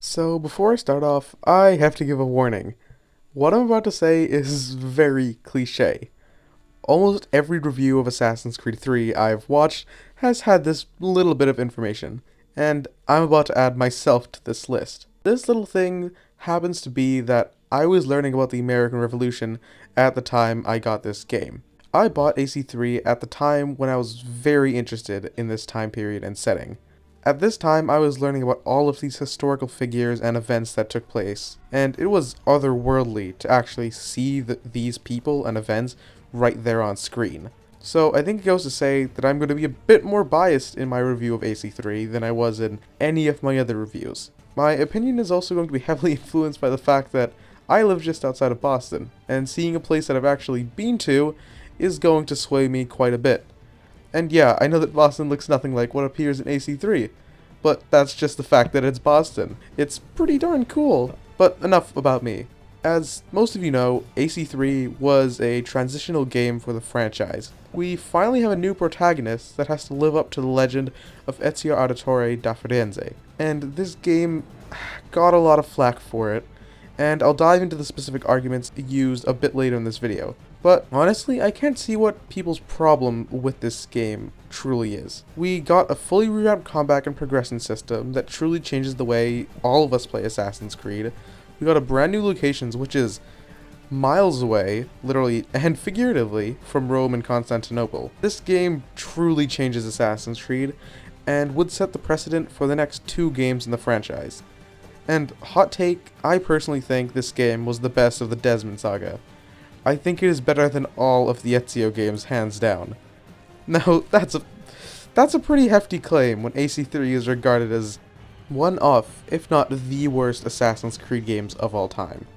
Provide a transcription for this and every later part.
So, before I start off, I have to give a warning. What I'm about to say is very cliche. Almost every review of Assassin's Creed 3 I've watched has had this little bit of information, and I'm about to add myself to this list. This little thing happens to be that I was learning about the American Revolution at the time I got this game. I bought AC3 at the time when I was very interested in this time period and setting. At this time, I was learning about all of these historical figures and events that took place, and it was otherworldly to actually see these people and events right there on screen. So I think it goes to say that I'm going to be a bit more biased in my review of AC3 than I was in any of my other reviews. My opinion is also going to be heavily influenced by the fact that I live just outside of Boston, and seeing a place that I've actually been to is going to sway me quite a bit. And yeah, I know that Boston looks nothing like what appears in AC3, but that's just the fact that it's Boston. It's pretty darn cool. But enough about me. As most of you know, AC3 was a transitional game for the franchise. We finally have a new protagonist that has to live up to the legend of Ezio Auditore da Firenze, and this game got a lot of flack for it, and I'll dive into the specific arguments used a bit later in this video. But honestly, I can't see what people's problem with this game truly is. We got a fully revamped combat and progression system that truly changes the way all of us play Assassin's Creed. We got a brand new locations, which is miles away, literally and figuratively, from Rome and Constantinople. This game truly changes Assassin's Creed, and would set the precedent for the next 2 games in the franchise. And hot take, I personally think this game was the best of the Desmond saga. I think it is better than all of the Ezio games, hands down. Now, that's a pretty hefty claim when AC3 is regarded as one of, if not the worst Assassin's Creed games of all time.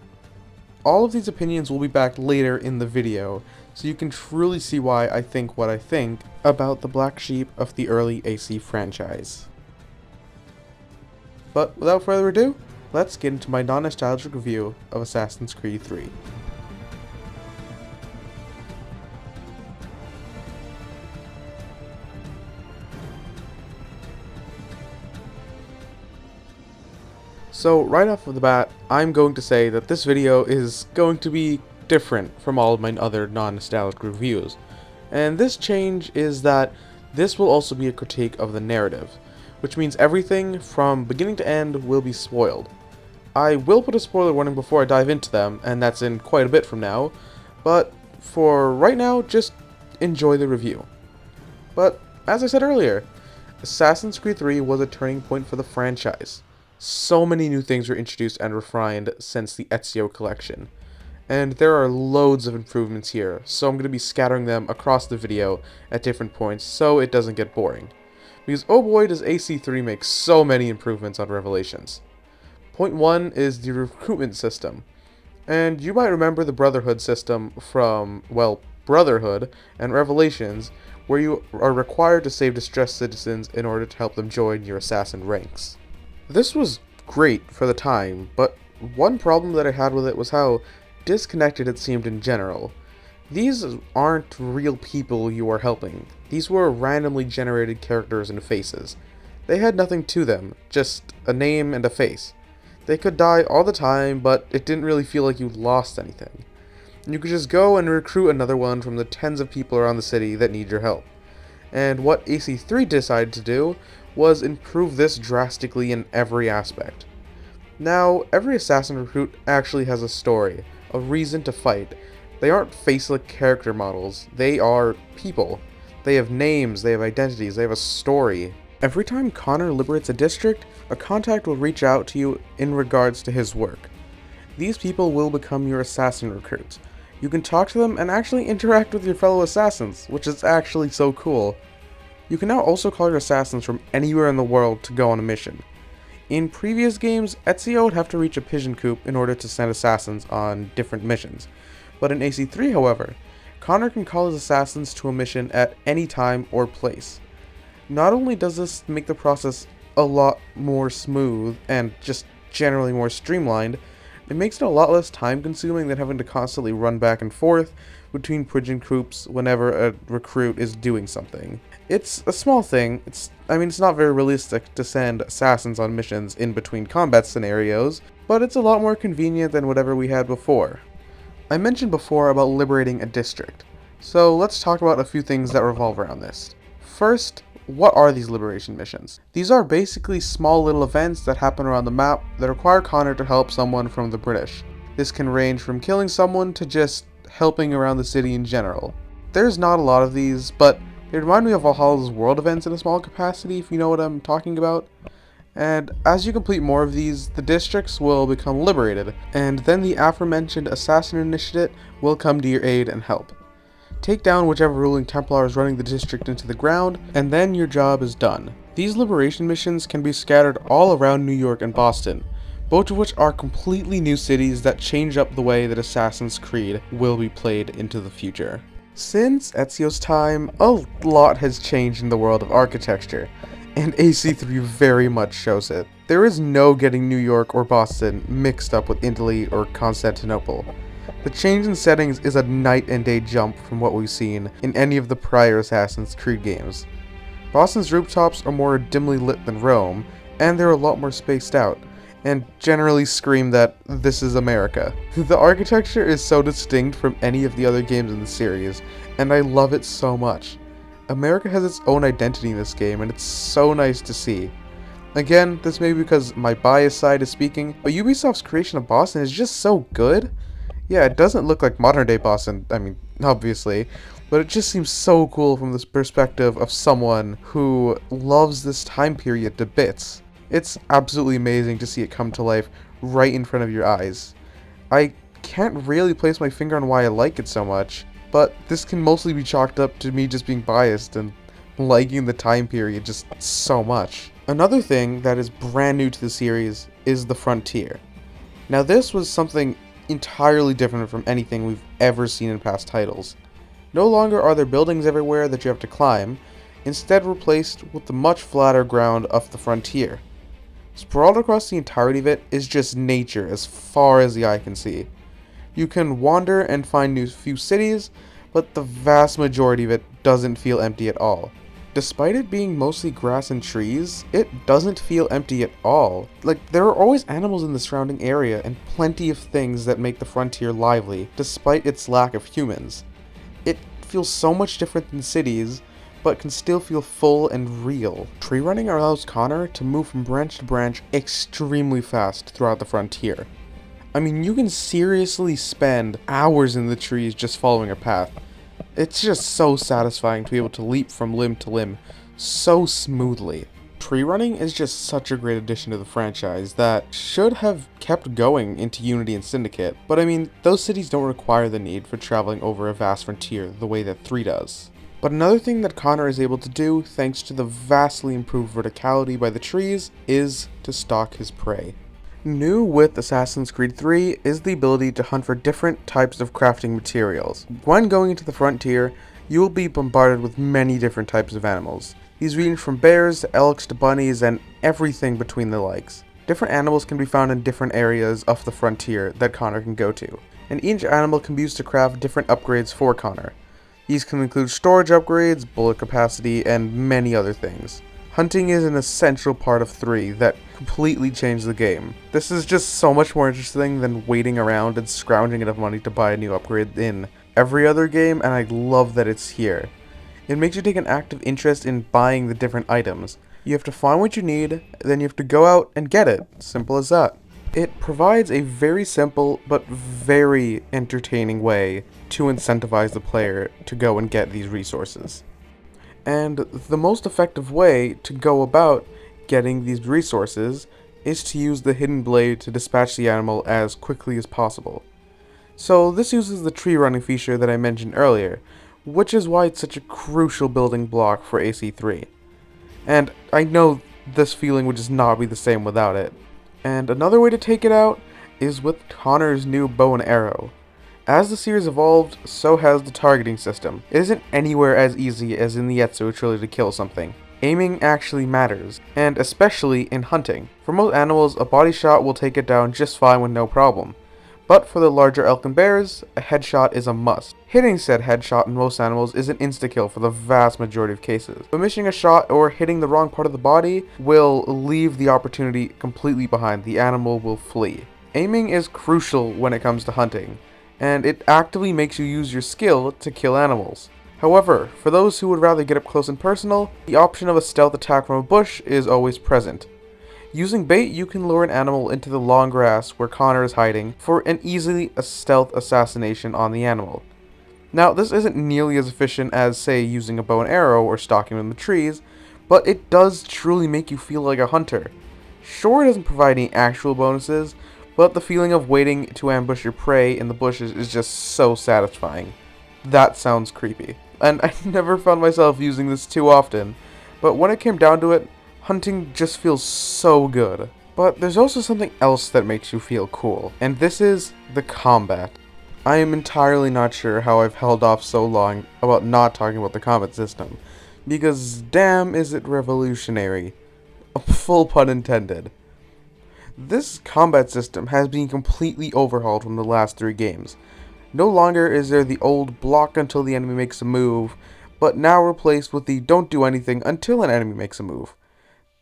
All of these opinions will be back later in the video, so you can truly see why I think what I think about the black sheep of the early AC franchise. But without further ado, let's get into my non-nostalgic review of Assassin's Creed 3. So right off of the bat, I'm going to say that this video is going to be different from all of my other non-nostalgic reviews. And this change is that this will also be a critique of the narrative, which means everything from beginning to end will be spoiled. I will put a spoiler warning before I dive into them, and that's in quite a bit from now, but for right now, just enjoy the review. But as I said earlier, Assassin's Creed 3 was a turning point for the franchise. So many new things were introduced and refined since the Ezio collection, and there are loads of improvements here, so I'm going to be scattering them across the video at different points so it doesn't get boring. Because oh boy does AC3 make so many improvements on Revelations. Point 1 is the recruitment system, and you might remember the Brotherhood system from, well, Brotherhood and Revelations, where you are required to save distressed citizens in order to help them join your assassin ranks. This was great for the time, but one problem that I had with it was how disconnected it seemed in general. These aren't real people you are helping. These were randomly generated characters and faces. They had nothing to them, just a name and a face. They could die all the time, but it didn't really feel like you lost anything. You could just go and recruit another one from the tens of people around the city that need your help. And what AC3 decided to do was improve this drastically in every aspect. Now, every assassin recruit actually has a story, a reason to fight. They aren't faceless character models, they are people. They have names, they have identities, they have a story. Every time Connor liberates a district, a contact will reach out to you in regards to his work. These people will become your assassin recruits. You can talk to them and actually interact with your fellow assassins, which is actually so cool. You can now also call your assassins from anywhere in the world to go on a mission. In previous games, Ezio would have to reach a pigeon coop in order to send assassins on different missions. But in AC3, however, Connor can call his assassins to a mission at any time or place. Not only does this make the process a lot more smooth and just generally more streamlined, it makes it a lot less time consuming than having to constantly run back and forth between pigeon coops whenever a recruit is doing something. It's a small thing. It's not very realistic to send assassins on missions in between combat scenarios, but it's a lot more convenient than whatever we had before. I mentioned before about liberating a district, so let's talk about a few things that revolve around this. First, what are these liberation missions? These are basically small little events that happen around the map that require Connor to help someone from the British. This can range from killing someone to just helping around the city in general. There's not a lot of these, but they remind me of Valhalla's world events in a small capacity, if you know what I'm talking about. And as you complete more of these, the districts will become liberated, and then the aforementioned assassin initiate will come to your aid and help. Take down whichever ruling Templar is running the district into the ground, and then your job is done. These liberation missions can be scattered all around New York and Boston, both of which are completely new cities that change up the way that Assassin's Creed will be played into the future. Since Ezio's time, a lot has changed in the world of architecture, and AC3 very much shows it. There is no getting New York or Boston mixed up with Italy or Constantinople. The change in settings is a night and day jump from what we've seen in any of the prior Assassin's Creed games. Boston's rooftops are more dimly lit than Rome, and they're a lot more spaced out, and generally scream that this is America. The architecture is so distinct from any of the other games in the series, and I love it so much. America has its own identity in this game, and it's so nice to see. Again, this may be because my bias side is speaking, but Ubisoft's creation of Boston is just so good. Yeah, it doesn't look like modern day Boston, obviously, but it just seems so cool from this perspective of someone who loves this time period to bits. It's absolutely amazing to see it come to life right in front of your eyes. I can't really place my finger on why I like it so much, but this can mostly be chalked up to me just being biased and liking the time period just so much. Another thing that is brand new to the series is the frontier. Now this was something entirely different from anything we've ever seen in past titles. No longer are there buildings everywhere that you have to climb, instead replaced with the much flatter ground of the frontier. Sprawled across the entirety of it is just nature as far as the eye can see. You can wander and find new few cities, but the vast majority of it doesn't feel empty at all. Despite it being mostly grass and trees, it doesn't feel empty at all. Like, there are always animals in the surrounding area and plenty of things that make the frontier lively, despite its lack of humans. It feels so much different than cities, but can still feel full and real. Tree running allows Connor to move from branch to branch extremely fast throughout the frontier. You can seriously spend hours in the trees just following a path. It's just so satisfying to be able to leap from limb to limb so smoothly. Tree running is just such a great addition to the franchise that should have kept going into Unity and Syndicate, but those cities don't require the need for traveling over a vast frontier the way that 3 does. But another thing that Connor is able to do, thanks to the vastly improved verticality by the trees, is to stalk his prey. New with Assassin's Creed 3 is the ability to hunt for different types of crafting materials. When going into the frontier, you will be bombarded with many different types of animals. These range from bears to elks to bunnies and everything between the likes. Different animals can be found in different areas of the frontier that Connor can go to, and each animal can be used to craft different upgrades for Connor. These can include storage upgrades, bullet capacity, and many other things. Hunting is an essential part of 3 that completely changed the game. This is just so much more interesting than waiting around and scrounging enough money to buy a new upgrade in every other game, and I love that it's here. It makes you take an active interest in buying the different items. You have to find what you need, then you have to go out and get it. Simple as that. It provides a very simple but very entertaining way to incentivize the player to go and get these resources. And the most effective way to go about getting these resources is to use the hidden blade to dispatch the animal as quickly as possible. So this uses the tree running feature that I mentioned earlier, which is why it's such a crucial building block for AC3. And I know this feeling would just not be the same without it. And another way to take it out is with Connor's new bow and arrow. As the series evolved, so has the targeting system. It isn't anywhere as easy as in the Ezio trilogy to kill something. Aiming actually matters, and especially in hunting. For most animals, a body shot will take it down just fine with no problem. But for the larger elk and bears, a headshot is a must. Hitting said headshot in most animals is an insta-kill for the vast majority of cases, but missing a shot or hitting the wrong part of the body will leave the opportunity completely behind. The animal will flee. Aiming is crucial when it comes to hunting, and it actively makes you use your skill to kill animals. However, for those who would rather get up close and personal, the option of a stealth attack from a bush is always present. Using bait, you can lure an animal into the long grass where Connor is hiding for an easily stealth assassination on the animal. Now, this isn't nearly as efficient as, say, using a bow and arrow or stalking in the trees, but it does truly make you feel like a hunter. Sure, it doesn't provide any actual bonuses, but the feeling of waiting to ambush your prey in the bushes is just so satisfying. That sounds creepy. And I never found myself using this too often, but when it came down to it, hunting just feels so good. But there's also something else that makes you feel cool, and this is the combat. I am entirely not sure how I've held off so long about not talking about the combat system, because damn is it revolutionary. A full pun intended. This combat system has been completely overhauled from the last 3 games. No longer is there the old block until the enemy makes a move, but now replaced with the don't do anything until an enemy makes a move.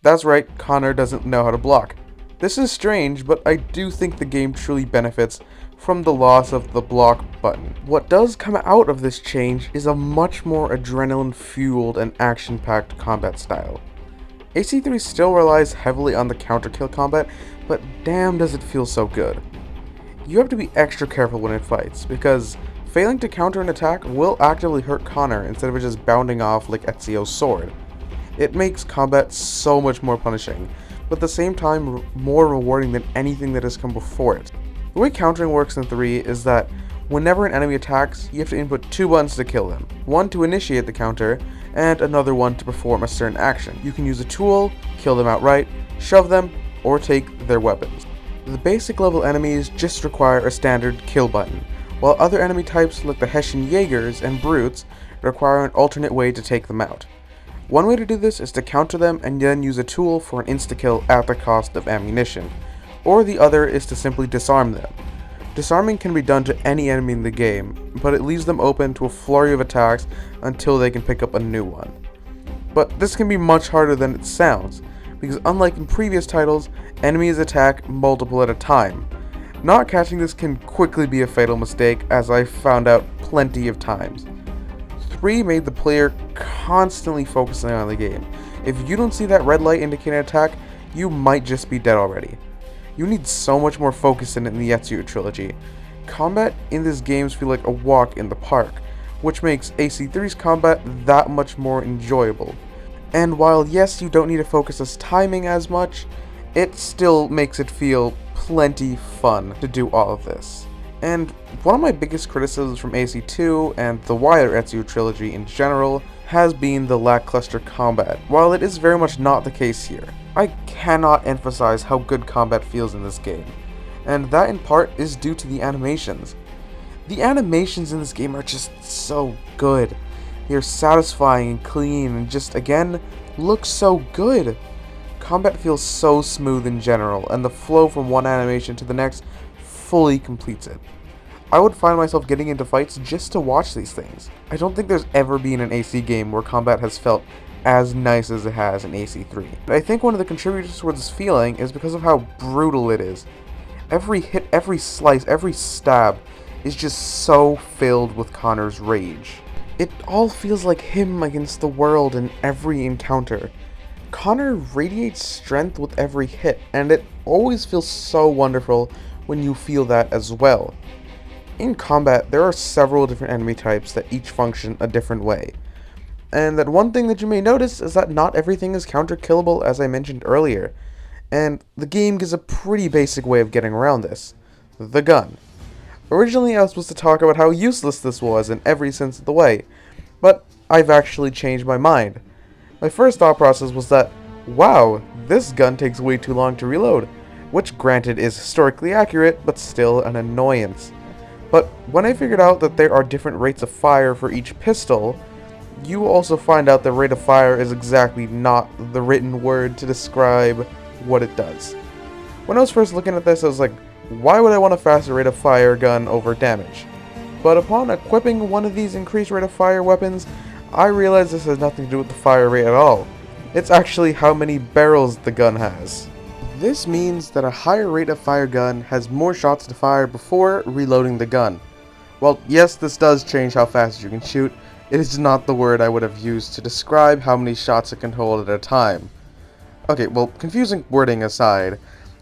That's right, Connor doesn't know how to block. This is strange, but I do think the game truly benefits from the loss of the block button. What does come out of this change is a much more adrenaline-fueled and action-packed combat style. AC3 still relies heavily on the counter-kill combat, but damn does it feel so good. You have to be extra careful when it fights, because failing to counter an attack will actively hurt Connor instead of it just bounding off like Ezio's sword. It makes combat so much more punishing, but at the same time more rewarding than anything that has come before it. The way countering works in 3 is that whenever an enemy attacks, you have to input 2 buttons to kill them. One to initiate the counter, and another one to perform a certain action. You can use a tool, kill them outright, shove them, or take their weapons. The basic level enemies just require a standard kill button, while other enemy types like the Hessian Jaegers and Brutes require an alternate way to take them out. One way to do this is to counter them and then use a tool for an insta-kill at the cost of ammunition, or the other is to simply disarm them. Disarming can be done to any enemy in the game, but it leaves them open to a flurry of attacks until they can pick up a new one. But this can be much harder than it sounds, because unlike in previous titles, enemies attack multiple at a time. Not catching this can quickly be a fatal mistake, as I've found out plenty of times. 3 made the player constantly focusing on the game. If you don't see that red light indicating an attack, you might just be dead already. You need so much more focus in it in the Ezio trilogy. Combat in this game feels like a walk in the park, which makes AC3's combat that much more enjoyable. And while yes, you don't need to focus on timing as much, it still makes it feel plenty fun to do all of this. And one of my biggest criticisms from AC2 and the wider Ezio trilogy in general has been the lackluster combat, while it is very much not the case here. I cannot emphasize how good combat feels in this game, and that in part is due to the animations. The animations in this game are just so good. They're satisfying and clean and just, again, look so good. Combat feels so smooth in general, and the flow from one animation to the next fully completes it. I would find myself getting into fights just to watch these things. I don't think there's ever been an AC game where combat has felt as nice as it has in AC3. But I think one of the contributors towards this feeling is because of how brutal it is. Every hit, every slice, every stab is just so filled with Connor's rage. It all feels like him against the world in every encounter. Connor radiates strength with every hit, and it always feels so wonderful when you feel that as well. In combat, there are several different enemy types that each function a different way. And that one thing that you may notice is that not everything is counter-killable, as I mentioned earlier. And the game gives a pretty basic way of getting around this. The gun. Originally I was supposed to talk about how useless this was in every sense of the way, but I've actually changed my mind. My first thought process was that, wow, this gun takes way too long to reload, which granted is historically accurate, but still an annoyance. But when I figured out that there are different rates of fire for each pistol, you also find out the rate of fire is exactly not the written word to describe what it does. When I was first looking at this, I was like, why would I want a faster rate of fire gun over damage? But upon equipping one of these increased rate of fire weapons, I realized this has nothing to do with the fire rate at all. It's actually how many barrels the gun has. This means that a higher rate of fire gun has more shots to fire before reloading the gun. Well, yes, this does change how fast you can shoot. It is not the word I would have used to describe how many shots it can hold at a time. Okay, well, confusing wording aside,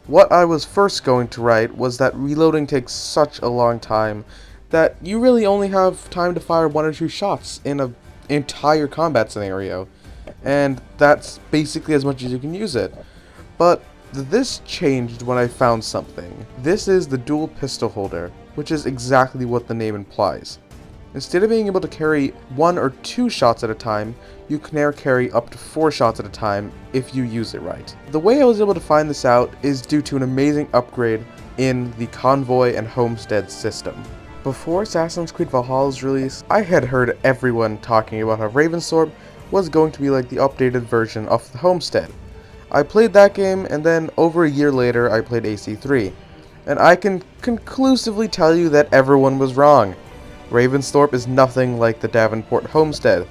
what I was first going to write was that reloading takes such a long time that you really only have time to fire 1 or 2 shots in an entire combat scenario, and that's basically as much as you can use it. But this changed when I found something. This is the dual pistol holder, which is exactly what the name implies. Instead of being able to carry 1 or 2 shots at a time, you can now carry up to 4 shots at a time if you use it right. The way I was able to find this out is due to an amazing upgrade in the Convoy and Homestead system. Before Assassin's Creed Valhalla's release, I had heard everyone talking about how Ravensthorpe was going to be like the updated version of the Homestead. I played that game, and then over a year later I played AC3, and I can conclusively tell you that everyone was wrong. Ravensthorpe is nothing like the Davenport Homestead.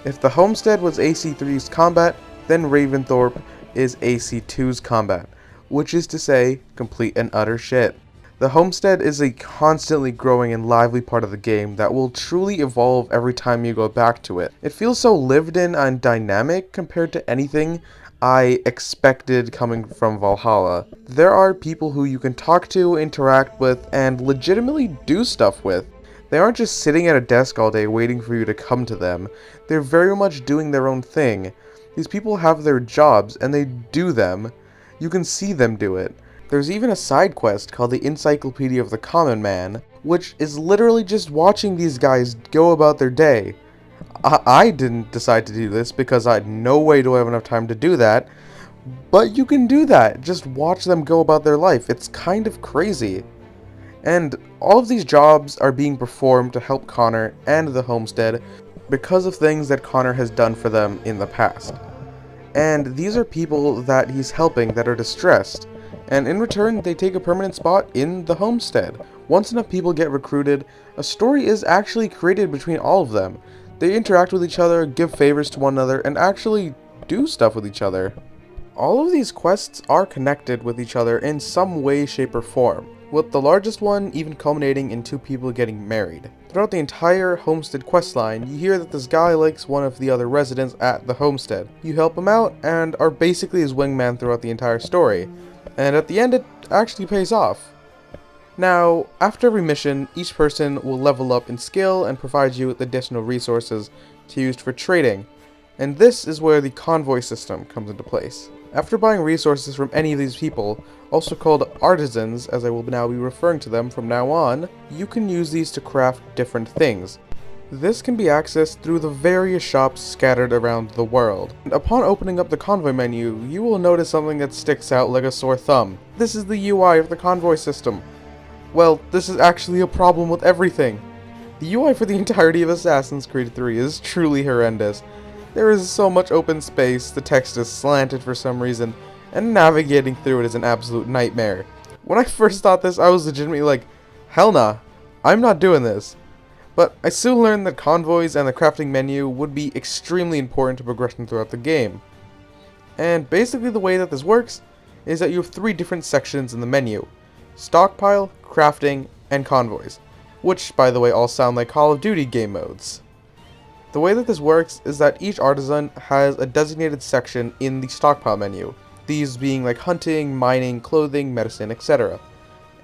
If the Homestead was AC3's combat, then Ravensthorpe is AC2's combat, which is to say, complete and utter shit. The Homestead is a constantly growing and lively part of the game that will truly evolve every time you go back to it. It feels so lived in and dynamic compared to anything I expected coming from Valhalla. There are people who you can talk to, interact with, and legitimately do stuff with. They aren't just sitting at a desk all day waiting for you to come to them. They're very much doing their own thing. These people have their jobs, and they do them. You can see them do it. There's even a side quest called the Encyclopedia of the Common Man, which is literally just watching these guys go about their day. I didn't decide to do this because I had no way do I have enough time to do that, but you can do that. Just watch them go about their life. It's kind of crazy. And all of these jobs are being performed to help Connor and the Homestead because of things that Connor has done for them in the past. And these are people that he's helping that are distressed, and in return they take a permanent spot in the Homestead. Once enough people get recruited, a story is actually created between all of them. They interact with each other, give favors to one another, and actually do stuff with each other. All of these quests are connected with each other in some way, shape, or form, with the largest one even culminating in 2 people getting married. Throughout the entire Homestead questline, you hear that this guy likes one of the other residents at the Homestead. You help him out, and are basically his wingman throughout the entire story, and at the end it actually pays off. Now, after every mission, each person will level up in skill and provide you with additional resources to use for trading, and this is where the convoy system comes into place. After buying resources from any of these people, also called artisans as I will now be referring to them from now on, you can use these to craft different things. This can be accessed through the various shops scattered around the world. And upon opening up the convoy menu, you will notice something that sticks out like a sore thumb. This is the UI of the convoy system. Well, this is actually a problem with everything. The UI for the entirety of Assassin's Creed 3 is truly horrendous. There is so much open space, the text is slanted for some reason, and navigating through it is an absolute nightmare. When I first thought this, I was legitimately like, hell nah, I'm not doing this. But I soon learned that convoys and the crafting menu would be extremely important to progression throughout the game. And basically the way that this works is that you have 3 different sections in the menu: stockpile, crafting, and convoys, which by the way all sound like Call of Duty game modes. The way that this works is that each artisan has a designated section in the stockpile menu, these being like hunting, mining, clothing, medicine, etc.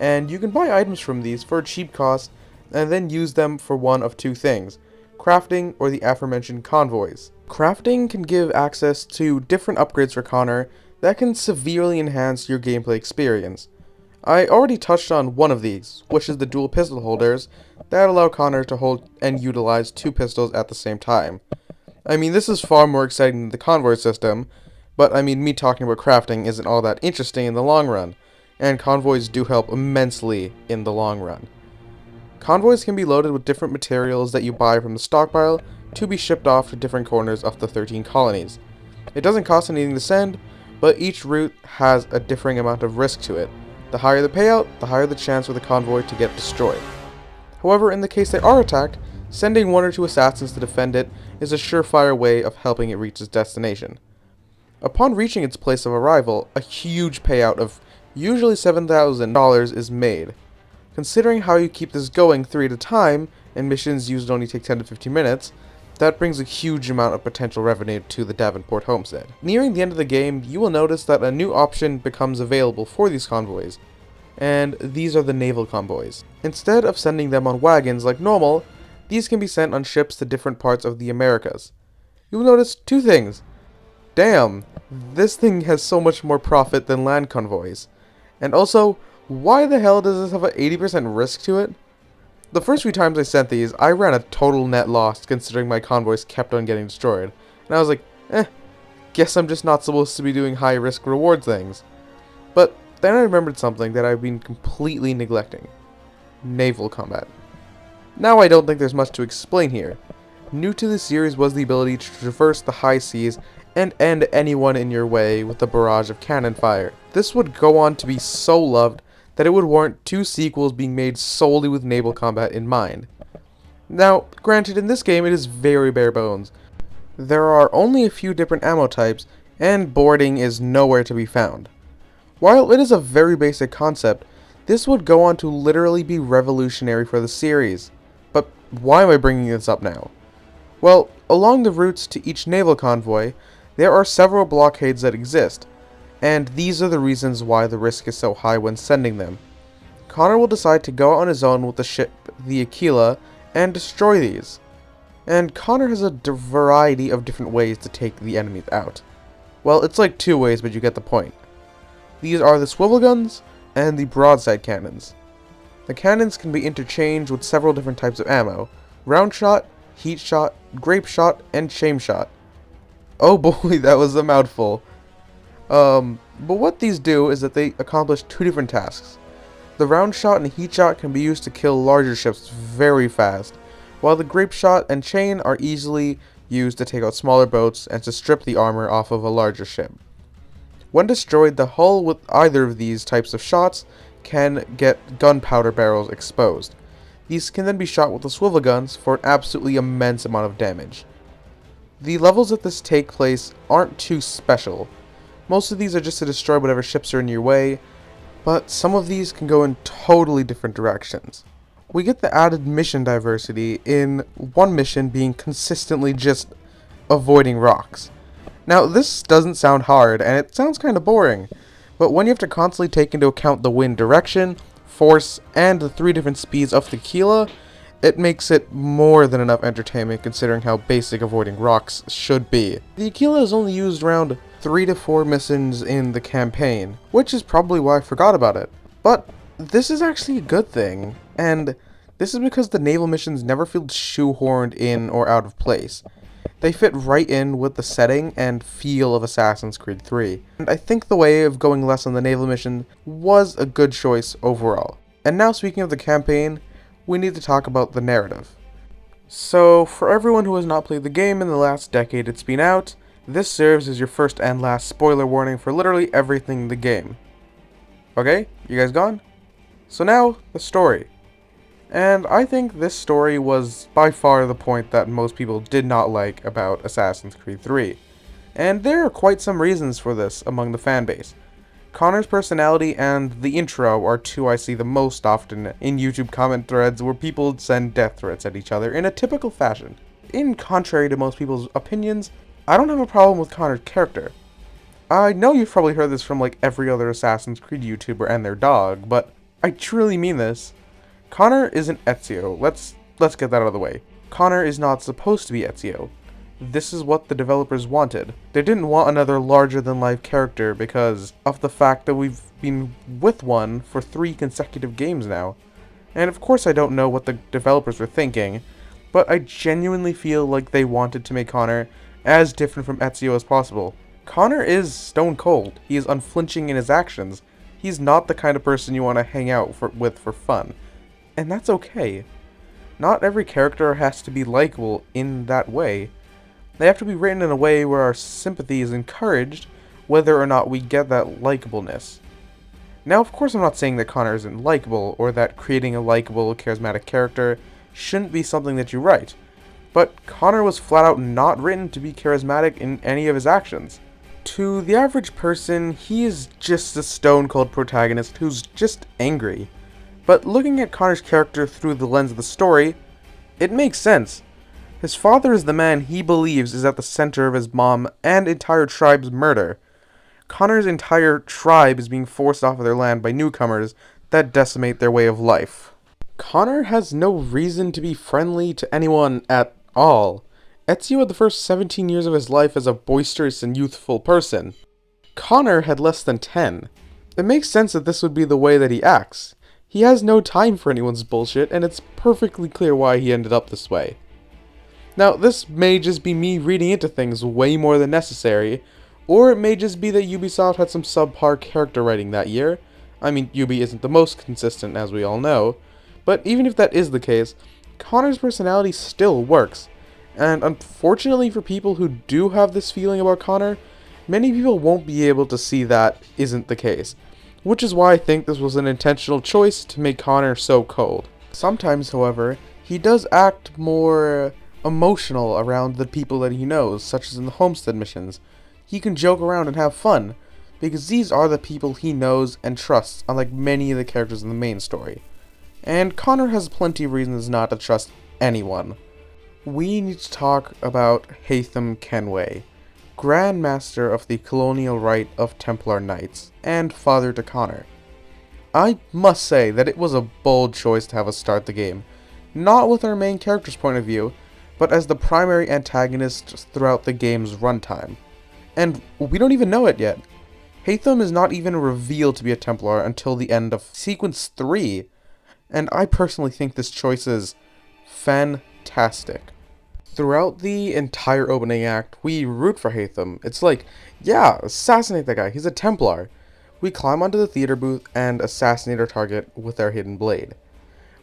And you can buy items from these for a cheap cost and then use them for one of 2 things: crafting or the aforementioned convoys. Crafting can give access to different upgrades for Connor that can severely enhance your gameplay experience. I already touched on one of these, which is the dual pistol holders that allow Connor to hold and utilize 2 pistols at the same time. I mean, this is far more exciting than the convoy system, but I mean, me talking about crafting isn't all that interesting in the long run, and convoys do help immensely in the long run. Convoys can be loaded with different materials that you buy from the stockpile to be shipped off to different corners of the 13 colonies. It doesn't cost anything to send, but each route has a differing amount of risk to it. The higher the payout, the higher the chance for the convoy to get destroyed. However, in the case they are attacked, sending 1 or 2 assassins to defend it is a surefire way of helping it reach its destination. Upon reaching its place of arrival, a huge payout of usually $7,000 is made. Considering how you keep this going 3 at a time, and missions usually only take 10 to 15 minutes, that brings a huge amount of potential revenue to the Davenport homestead. Nearing the end of the game, you will notice that a new option becomes available for these convoys, and these are the naval convoys. Instead of sending them on wagons like normal, these can be sent on ships to different parts of the Americas. You will notice 2 things. Damn, this thing has so much more profit than land convoys. And also, why the hell does this have an 80% risk to it? The first few times I sent these, I ran a total net loss considering my convoys kept on getting destroyed. And I was like, guess I'm just not supposed to be doing high risk reward things. But then I remembered something that I've been completely neglecting. Naval combat. Now I don't think there's much to explain here. New to the series was the ability to traverse the high seas and end anyone in your way with a barrage of cannon fire. This would go on to be so loved that it would warrant 2 sequels being made solely with naval combat in mind. Now, granted, in this game it is very bare bones. There are only a few different ammo types, and boarding is nowhere to be found. While it is a very basic concept, this would go on to literally be revolutionary for the series. But why am I bringing this up now? Well, along the routes to each naval convoy, there are several blockades that exist, and these are the reasons why the risk is so high when sending them. Connor will decide to go out on his own with the ship, the Aquila, and destroy these. And Connor has a variety of different ways to take the enemies out. Well, it's like 2 ways, but you get the point. These are the swivel guns and the broadside cannons. The cannons can be interchanged with several different types of ammo: round shot, heat shot, grape shot, and shame shot. Oh boy, that was a mouthful. But what these do is that they accomplish 2 different tasks. The round shot and heat shot can be used to kill larger ships very fast, while the grape shot and chain are easily used to take out smaller boats and to strip the armor off of a larger ship. When destroyed, the hull with either of these types of shots can get gunpowder barrels exposed. These can then be shot with the swivel guns for an absolutely immense amount of damage. The levels that this take place aren't too special. Most of these are just to destroy whatever ships are in your way, but some of these can go in totally different directions. We get the added mission diversity in one mission being consistently just avoiding rocks. Now, this doesn't sound hard, and it sounds kind of boring, but when you have to constantly take into account the wind direction, force, and the 3 different speeds of the Aquila, it makes it more than enough entertainment considering how basic avoiding rocks should be. The Aquila is only used around 3 to 4 missions in the campaign, which is probably why I forgot about it. But this is actually a good thing, and this is because the naval missions never feel shoehorned in or out of place. They fit right in with the setting and feel of Assassin's Creed 3, and I think the way of going less on the naval mission was a good choice overall. And now, speaking of the campaign, we need to talk about the narrative. So, for everyone who has not played the game in the last decade it's been out, this serves as your first and last spoiler warning for literally everything in the game. Okay, you guys gone? So now, the story. And I think this story was by far the point that most people did not like about Assassin's Creed 3. And there are quite some reasons for this among the fanbase. Connor's personality and the intro are 2 I see the most often in YouTube comment threads where people send death threats at each other in a typical fashion. In contrary to most people's opinions, I don't have a problem with Connor's character. I know you've probably heard this from like every other Assassin's Creed YouTuber and their dog, but I truly mean this. Connor isn't Ezio. Let's get that out of the way. Connor is not supposed to be Ezio. This is what the developers wanted. They didn't want another larger-than-life character because of the fact that we've been with one for 3 consecutive games now. And of course I don't know what the developers were thinking, but I genuinely feel like they wanted to make Connor as different from Ezio as possible. Connor is stone cold. He is unflinching in his actions. He's not the kind of person you want to hang out with for fun. And that's okay. Not every character has to be likable in that way. They have to be written in a way where our sympathy is encouraged, whether or not we get that likableness. Now, of course, I'm not saying that Connor isn't likable, or that creating a likable, charismatic character shouldn't be something that you write, but Connor was flat out not written to be charismatic in any of his actions. To the average person, he is just a stone-cold protagonist who's just angry. But looking at Connor's character through the lens of the story, it makes sense. His father is the man he believes is at the center of his mom and entire tribe's murder. Connor's entire tribe is being forced off of their land by newcomers that decimate their way of life. Connor has no reason to be friendly to anyone at all. Ezio had the first 17 years of his life as a boisterous and youthful person. Connor had less than 10. It makes sense that this would be the way that he acts. He has no time for anyone's bullshit, and it's perfectly clear why he ended up this way. Now, this may just be me reading into things way more than necessary, or it may just be that Ubisoft had some subpar character writing that year. I mean, Ubi isn't the most consistent, as we all know, but even if that is the case, Connor's personality still works. And unfortunately for people who do have this feeling about Connor, many people won't be able to see that isn't the case. Which is why I think this was an intentional choice to make Connor so cold. Sometimes, however, he does act more emotional around the people that he knows, such as in the homestead missions. He can joke around and have fun, because these are the people he knows and trusts, unlike many of the characters in the main story. And Connor has plenty of reasons not to trust anyone. We need to talk about HAYTHAM Kenway, Grand Master of the Colonial Rite of Templar Knights, and father to Connor. I must say that it was a bold choice to have us start the game, not with our main character's point of view, but as the primary antagonist throughout the game's runtime. And we don't even know it yet. HAYTHAM is not even revealed to be a Templar until the end of Sequence 3, and I personally think this choice is fantastic. Throughout the entire opening act, we root for HAYTHAM. It's like, yeah, assassinate that guy, he's a Templar. We climb onto the theater booth and assassinate our target with our hidden blade.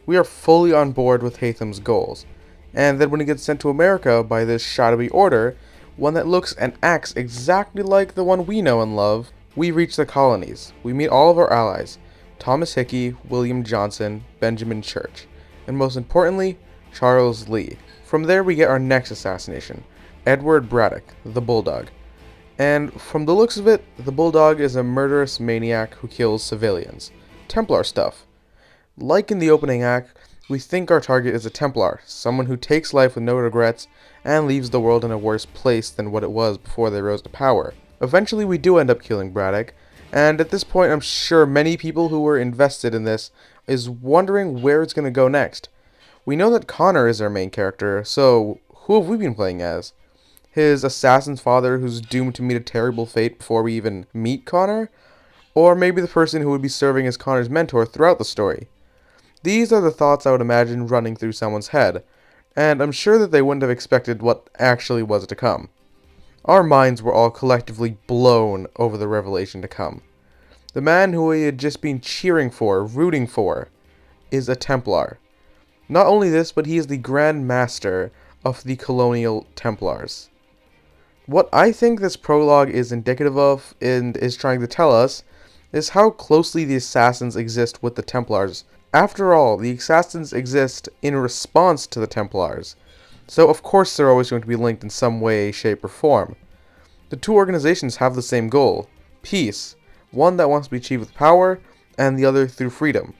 We are fully on board with HAYTHAM's goals. And then when he gets sent to America by this shadowy order, one that looks and acts exactly like the one we know and love, we reach the colonies. We meet all of our allies, Thomas Hickey, William Johnson, Benjamin Church, and most importantly, Charles Lee. From there we get our next assassination, Edward Braddock, the Bulldog. And from the looks of it, the Bulldog is a murderous maniac who kills civilians. Templar stuff. Like in the opening act, we think our target is a Templar, someone who takes life with no regrets and leaves the world in a worse place than what it was before they rose to power. Eventually we do end up killing Braddock, and at this point I'm sure many people who were invested in this is wondering where it's going to go next. We know that Connor is our main character, so who have we been playing as? His assassin's father who's doomed to meet a terrible fate before we even meet Connor? Or maybe the person who would be serving as Connor's mentor throughout the story? These are the thoughts I would imagine running through someone's head, and I'm sure that they wouldn't have expected what actually was to come. Our minds were all collectively blown over the revelation to come. The man who we had just been cheering for, rooting for, is a Templar. Not only this, but he is the Grand Master of the Colonial Templars. What I think this prologue is indicative of, and is trying to tell us, is how closely the Assassins exist with the Templars. After all, the Assassins exist in response to the Templars, so of course they're always going to be linked in some way, shape, or form. The two organizations have the same goal, peace, one that wants to be achieved with power, and the other through freedom.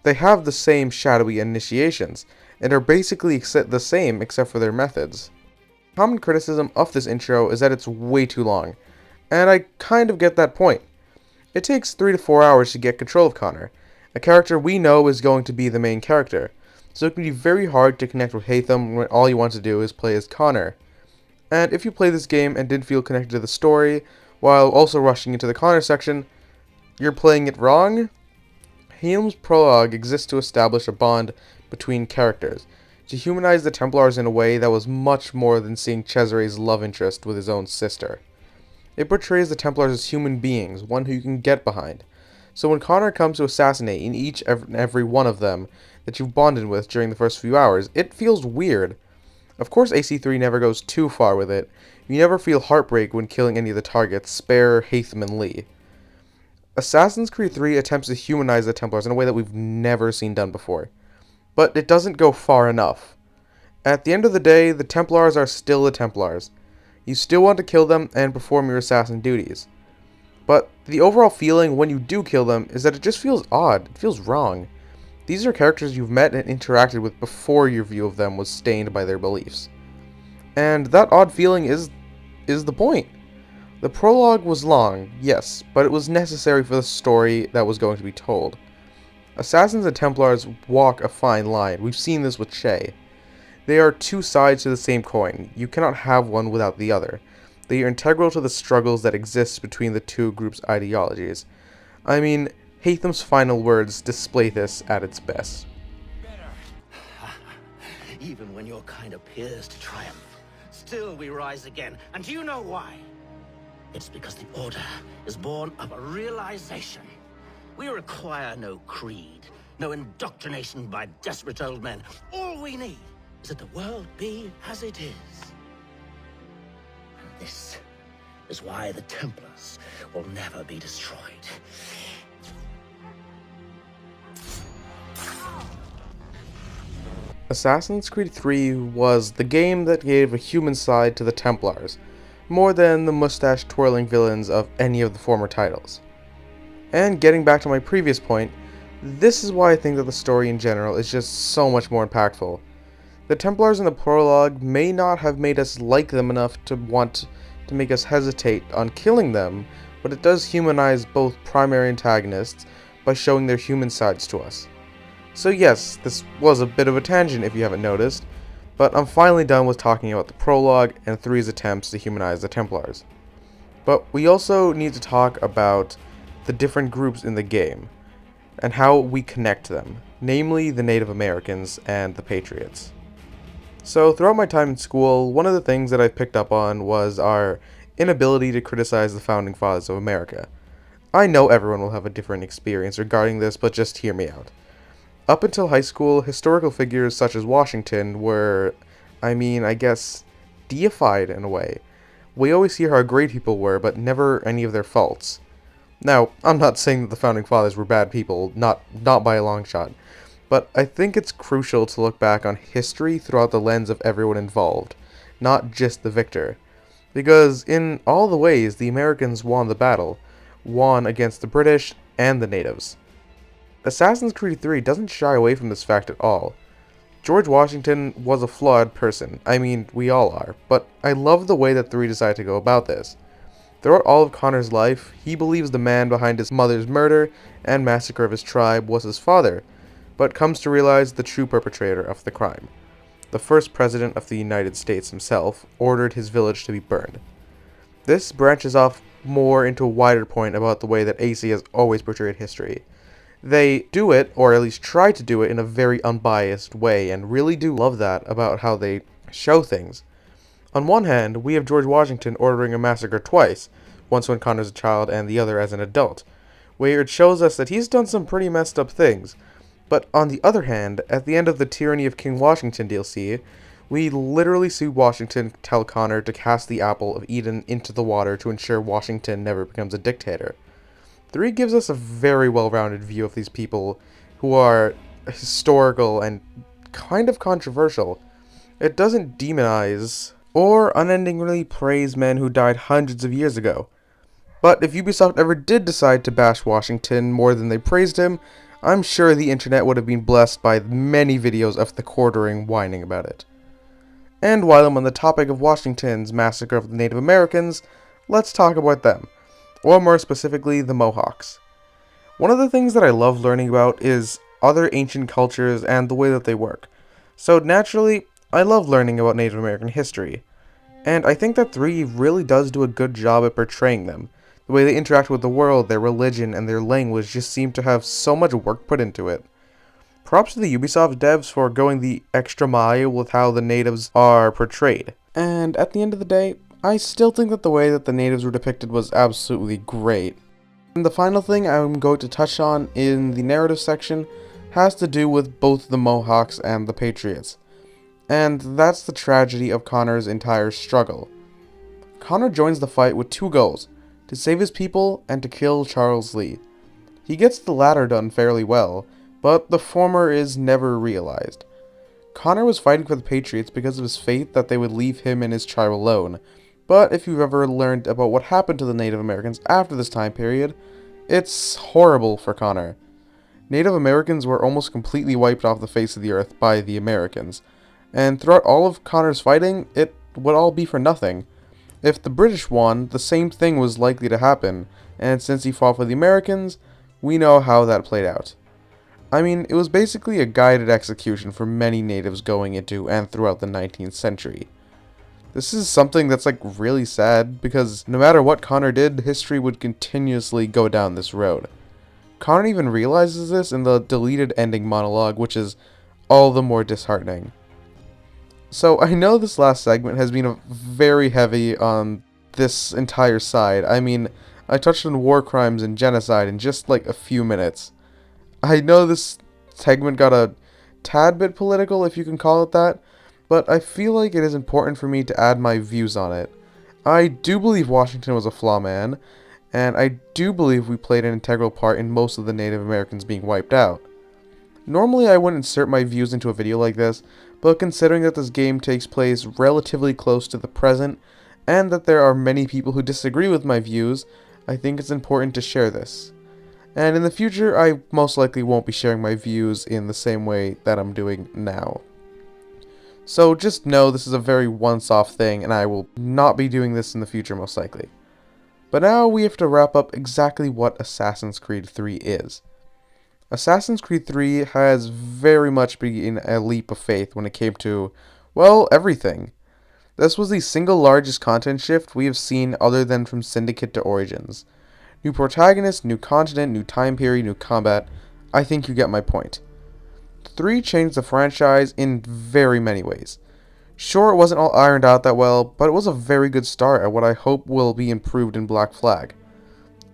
They have the same shadowy initiations, and are basically the same except for their methods. Common criticism of this intro is that it's way too long, and I kind of get that point. It takes 3 to 4 hours to get control of Connor, a character we know is going to be the main character, so it can be very hard to connect with HAYTHAM when all you want to do is play as Connor. And if you play this game and didn't feel connected to the story, while also rushing into the Connor section, you're playing it wrong? HAYTHAM's prologue exists to establish a bond between characters, to humanize the Templars in a way that was much more than seeing Cesare's love interest with his own sister. It portrays the Templars as human beings, one who you can get behind. So when Connor comes to assassinate in each and every one of them that you've bonded with during the first few hours, it feels weird. Of course AC3 never goes too far with it, You never feel heartbreak when killing any of the targets, spare Haytham and Lee. Assassin's Creed 3 attempts to humanize the Templars in a way that we've never seen done before. But it doesn't go far enough. At the end of the day, the Templars are still the Templars. You still want to kill them and perform your assassin duties. But the overall feeling when you do kill them is that it just feels odd, it feels wrong. These are characters you've met and interacted with before your view of them was stained by their beliefs. And that odd feeling is the point. The prologue was long, yes, but it was necessary for the story that was going to be told. Assassins and Templars walk a fine line. We've seen this with Shay. They are two sides to the same coin. You cannot have one without the other. They are integral to the struggles that exist between the two groups' ideologies. I mean, Haytham's final words display this at its best. Even when your kind appears to triumph, still we rise again. And do you know why? It's because the Order is born of a realization. We require no creed, no indoctrination by desperate old men. All we need is that the world be as it is. And this is why the Templars will never be destroyed. Assassin's Creed 3 was the game that gave a human side to the Templars, more than the mustache-twirling villains of any of the former titles. And getting back to my previous point, this is why I think that the story in general is just so much more impactful. The Templars in the prologue may not have made us like them enough to want to make us hesitate on killing them, but it does humanize both primary antagonists by showing their human sides to us. So yes, this was a bit of a tangent if you haven't noticed, but I'm finally done with talking about the prologue and 3's attempts to humanize the Templars. But we also need to talk about the different groups in the game, and how we connect them, namely the Native Americans and the Patriots. So throughout my time in school, one of the things that I picked up on was our inability to criticize the Founding Fathers of America. I know everyone will have a different experience regarding this, but just hear me out. Up until high school, historical figures such as Washington were, I guess, deified in a way. We always hear how great people were, but never any of their faults. Now, I'm not saying that the Founding Fathers were bad people, not by a long shot, but I think it's crucial to look back on history throughout the lens of everyone involved, not just the victor. Because in all the ways, the Americans won the battle, won against the British and the natives. Assassin's Creed 3 doesn't shy away from this fact at all. George Washington was a flawed person, I mean, we all are, but I love the way that 3 decided to go about this. Throughout all of Connor's life, he believes the man behind his mother's murder and massacre of his tribe was his father, but comes to realize the true perpetrator of the crime. The first president of the United States himself ordered his village to be burned. This branches off more into a wider point about the way that AC has always portrayed history. They do it, or at least try to do it, in a very unbiased way, and really do love that about how they show things. On one hand, we have George Washington ordering a massacre twice, once when Connor's a child and the other as an adult, where it shows us that he's done some pretty messed up things. But on the other hand, at the end of the Tyranny of King Washington DLC, we literally see Washington tell Connor to cast the Apple of Eden into the water to ensure Washington never becomes a dictator. 3 gives us a very well-rounded view of these people who are historical and kind of controversial. It doesn't demonize or unendingly praise men who died hundreds of years ago. But if Ubisoft ever did decide to bash Washington more than they praised him, I'm sure the internet would have been blessed by many videos of the quartering whining about it. And while I'm on the topic of Washington's massacre of the Native Americans, let's talk about them, or more specifically, the Mohawks. One of the things that I love learning about is other ancient cultures and the way that they work. So naturally, I love learning about Native American history, and I think that 3 really does do a good job at portraying them. The way they interact with the world, their religion, and their language just seem to have so much work put into it. Props to the Ubisoft devs for going the extra mile with how the natives are portrayed. And at the end of the day, I still think that the way that the natives were depicted was absolutely great. And the final thing I'm going to touch on in the narrative section has to do with both the Mohawks and the Patriots. And that's the tragedy of Connor's entire struggle. Connor joins the fight with two goals, to save his people and to kill Charles Lee. He gets the latter done fairly well, but the former is never realized. Connor was fighting for the Patriots because of his faith that they would leave him and his tribe alone, but if you've ever learned about what happened to the Native Americans after this time period, it's horrible for Connor. Native Americans were almost completely wiped off the face of the earth by the Americans, and throughout all of Connor's fighting, it would all be for nothing. If the British won, the same thing was likely to happen, and since he fought for the Americans, we know how that played out. I mean, it was basically a guided execution for many natives going into and throughout the 19th century. This is something that's like really sad, because no matter what Connor did, history would continuously go down this road. Connor even realizes this in the deleted ending monologue, which is all the more disheartening. So I know this last segment has been very heavy on this entire side. I mean, I touched on war crimes and genocide in just like a few minutes. I know this segment got a tad bit political, if you can call it that, but I feel like it is important for me to add my views on it. I do believe Washington was a flaw man, and I do believe we played an integral part in most of the Native Americans being wiped out. Normally I wouldn't insert my views into a video like this, but considering that this game takes place relatively close to the present, and that there are many people who disagree with my views, I think it's important to share this. And in the future, I most likely won't be sharing my views in the same way that I'm doing now. So just know this is a very once-off thing, and I will not be doing this in the future most likely. But now we have to wrap up exactly what Assassin's Creed 3 is. Assassin's Creed 3 has very much been a leap of faith when it came to, well, everything. This was the single largest content shift we have seen other than from Syndicate to Origins. New protagonist, new continent, new time period, new combat. I think you get my point. 3 changed the franchise in very many ways. Sure, it wasn't all ironed out that well, but it was a very good start at what I hope will be improved in Black Flag.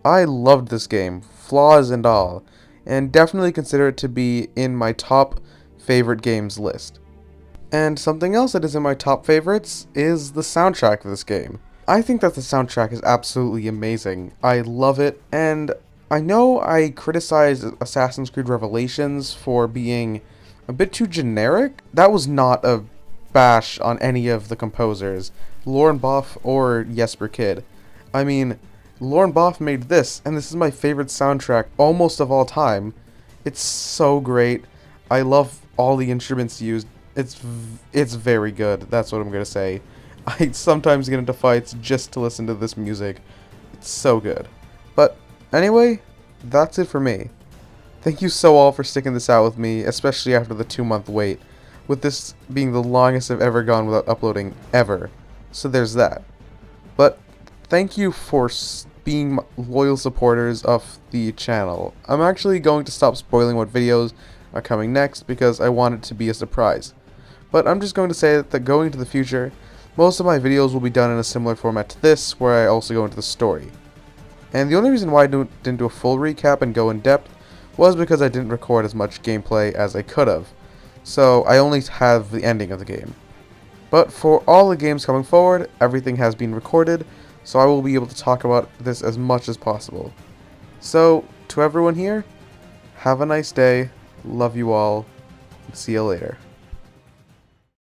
I loved this game, flaws and all, and definitely consider it to be in my top favorite games list. And something else that is in my top favorites is the soundtrack of this game. I think that the soundtrack is absolutely amazing. I love it, and I know I criticized Assassin's Creed Revelations for being a bit too generic. That was not a bash on any of the composers, Lauren Boff or Jesper Kyd. I mean, Lauren Boff made this, and this is my favorite soundtrack almost of all time. It's so great. I love all the instruments used. It's very good. That's what I'm gonna say. I sometimes get into fights just to listen to this music. It's so good. But anyway, that's it for me. Thank you so all for sticking this out with me, especially after the 2-month wait, with this being the longest I've ever gone without uploading ever. So there's that. But thank you for being loyal supporters of the channel. I'm actually going to stop spoiling what videos are coming next because I want it to be a surprise. But I'm just going to say that going into the future, most of my videos will be done in a similar format to this, where I also go into the story. And the only reason why I didn't do a full recap and go in depth was because I didn't record as much gameplay as I could have. So I only have the ending of the game. But for all the games coming forward, everything has been recorded, so I will be able to talk about this as much as possible. So, to everyone here, have a nice day, love you all, and see you later.